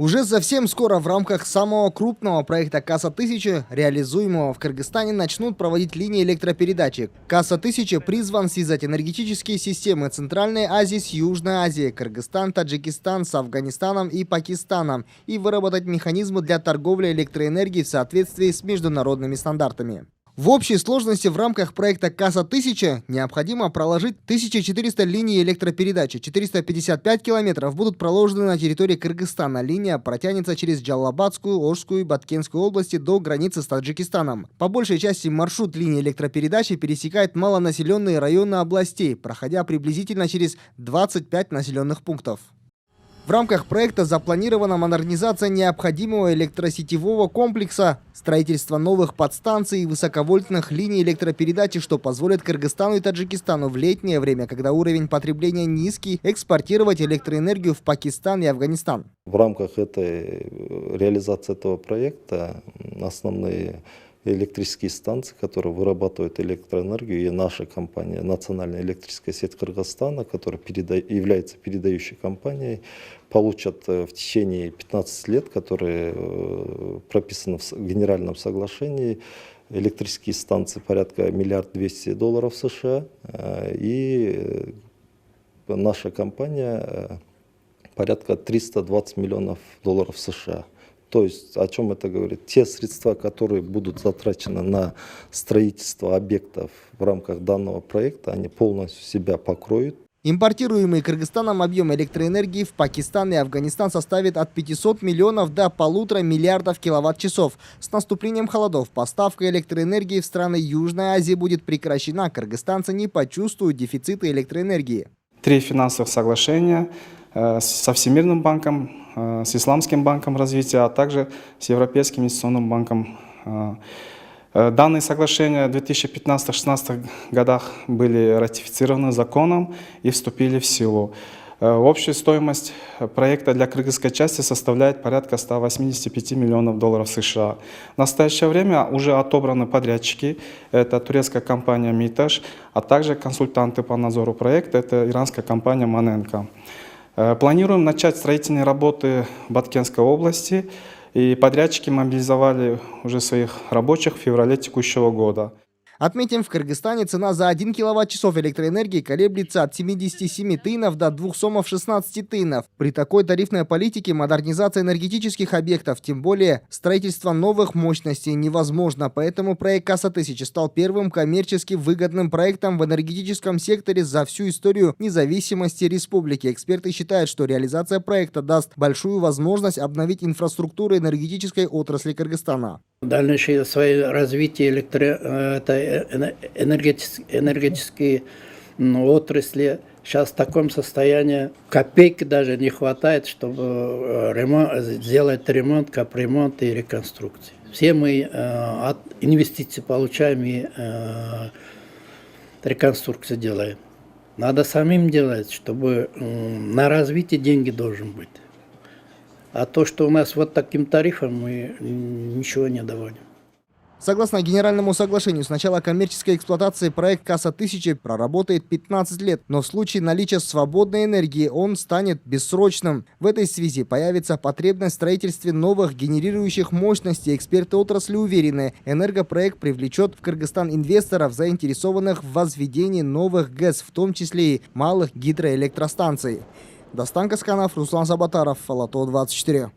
Уже совсем скоро в рамках самого крупного проекта КАС-1000, реализуемого в Кыргызстане, начнут проводить линии электропередачи. КАС-1000 призван связать энергетические системы Центральной Азии с Южной Азией, Кыргызстан, Таджикистан с Афганистаном и Пакистаном и выработать механизмы для торговли электроэнергией в соответствии с международными стандартами. В общей сложности в рамках проекта КАС-1000 необходимо проложить 1400 линий электропередачи. 455 километров будут проложены на территории Кыргызстана. Линия протянется через Джалалабадскую, Ошскую и Баткенскую области до границы с Таджикистаном. По большей части маршрут линии электропередачи пересекает малонаселенные районы областей, проходя приблизительно через 25 населенных пунктов. В рамках проекта запланирована модернизация необходимого электросетевого комплекса, строительство новых подстанций и высоковольтных линий электропередачи, что позволит Кыргызстану и Таджикистану в летнее время, когда уровень потребления низкий, экспортировать электроэнергию в Пакистан и Афганистан. В рамках реализации этого проекта основные электрические станции, которые вырабатывают электроэнергию, и наша компания, Национальная электрическая сеть Кыргызстана, которая является передающей компанией, получат в течение 15 лет, которые прописаны в Генеральном соглашении, электрические станции порядка $1 200 000 000 США, и наша компания порядка $320 миллионов США. То есть, о чем это говорит? Те средства, которые будут затрачены на строительство объектов в рамках данного проекта, они полностью себя покроют. Импортируемый Кыргызстаном объем электроэнергии в Пакистан и Афганистан составит от 500 миллионов до 1,5 миллиардов киловатт-часов. С наступлением холодов поставка электроэнергии в страны Южной Азии будет прекращена. Кыргызстанцы не почувствуют дефицита электроэнергии. 3 финансовых соглашения со Всемирным банком, с Исламским банком развития, а также с Европейским инвестиционным банком. Данные соглашения в 2015-2016 годах были ратифицированы законом и вступили в силу. Общая стоимость проекта для кыргызской части составляет порядка $185 миллионов США. В настоящее время уже отобраны подрядчики, это турецкая компания «Миташ», а также консультанты по надзору проекта, это иранская компания «Маненко». Планируем начать строительные работы в Баткенской области, и подрядчики мобилизовали уже своих рабочих в феврале текущего года. Отметим, в Кыргызстане цена за 1 киловатт-часов электроэнергии колеблется от 77 тынов до 216 тынов. При такой тарифной политике модернизация энергетических объектов, тем более строительство новых мощностей, невозможно. Поэтому проект КАС-1000 стал первым коммерчески выгодным проектом в энергетическом секторе за всю историю независимости республики. Эксперты считают, что реализация проекта даст большую возможность обновить инфраструктуру энергетической отрасли Кыргызстана. Дальнейшее свое развитие энергетической отрасли сейчас в таком состоянии, копейки даже не хватает, чтобы сделать ремонт, капремонт и реконструкцию. Все мы от инвестиций получаем и реконструкцию делаем. Надо самим делать, чтобы на развитие деньги должен быть. А то, что у нас вот таким тарифом, мы ничего не доводим. Согласно Генеральному соглашению, с начала коммерческой эксплуатации проект КАС-1000 проработает 15 лет, но в случае наличия свободной энергии он станет бессрочным. В этой связи появится потребность в строительстве новых генерирующих мощностей. Эксперты отрасли уверены, энергопроект привлечет в Кыргызстан инвесторов, заинтересованных в возведении новых ГЭС, в том числе и малых гидроэлектростанций. Достан Касканов, Руслан Сабатаров, Алатау 24.